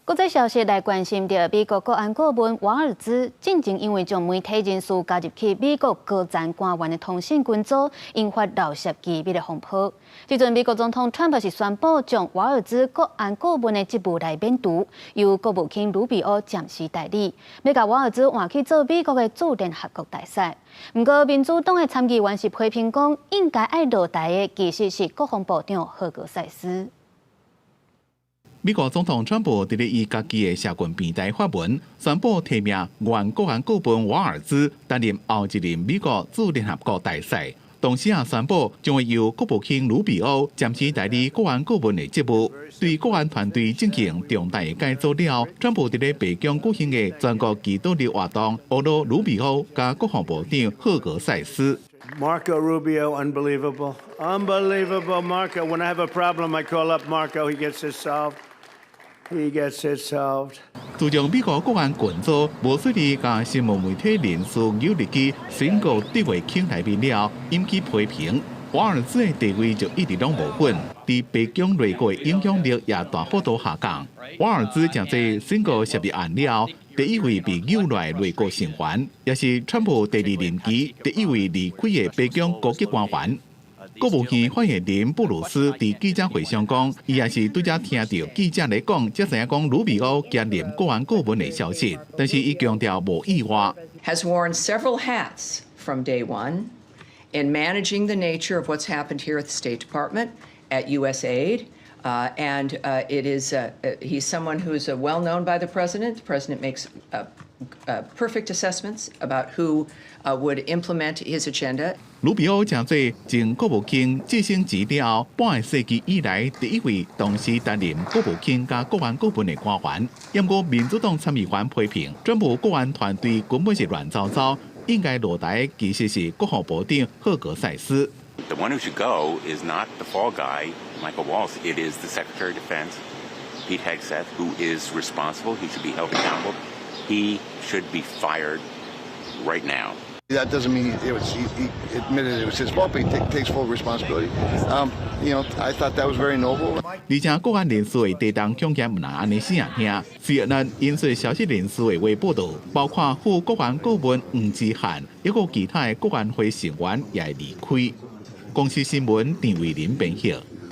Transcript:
国际消息来关心着美国国安顾问瓦尔兹，正正因为将媒体人士加入去美国高层官员的通讯群组，引发闹涉机密的风波。即阵美国总统川普是宣布将瓦尔兹国安顾问的职务来免除，由国务卿卢比奥暂时代理，要甲瓦尔兹换去做美国的驻联合国大使。不过，民主党的参议员是批评讲，应该爱落台的其实是国防部长赫格塞斯。美国总统川普伫咧伊家己的社群平台发文，宣布提名原国安顾问瓦尔兹担任后一任美国驻联合国大使，同时也宣布将会由国务卿卢比奥暂时代理国安顾问的职务。对国安团队进行重大改组了，川普伫咧白宫举行的全国祈祷日活动，欧罗卢比奥加国防部长赫格塞斯。Marco Rubio, unbelievable. Marco. When I have a problem, I call up Marco. He gets it solved. 自从美国国安群组无顺利甲新闻媒体人士有日记宣告对外倾台面了，引起批评。瓦尔兹的地位就一直拢无稳，伫白宫内阁的影响力也大幅度下降。瓦尔兹正在宣告涉入案了。第一位被诱来内阁成员，也是川普第二任期第一位离开的白宫高级官员。国务院发言人布鲁斯伫记者会上讲，伊也是拄则听到记者来讲，才知影讲卢比奥兼任国安顾问的消息，但是伊强调无意外。Has worn several hats from day one in managing the nature of what's happened here at the State Department, at USAID. It is he's someone who's well known by the president. The president makes perfect assessments about who would implement his agenda. 卢比奥正做前国务卿晋升职了半个世纪以来第一位同时担任国务卿加国安顾问的官员。不过，民主党参议员批评，川普国安团队根本是乱糟糟，应该落台其实是国防部长赫格塞斯。The one who should go is not the fall guy, Michael Waltz. It is the Secretary of Defense, Pete Hegseth, who is responsible. He should be held accountable. He should be fired right now. That doesn't mean he admitted it was his fault, but he takes full responsibility. I thought that was very noble. 而且国安人士的地动恐惊不能安尼死人听。CNN 引述消息人士的话报道，包括副国安顾问黄之汉，一个其他的国安会成员也离开。公司新闻郑伟林编写。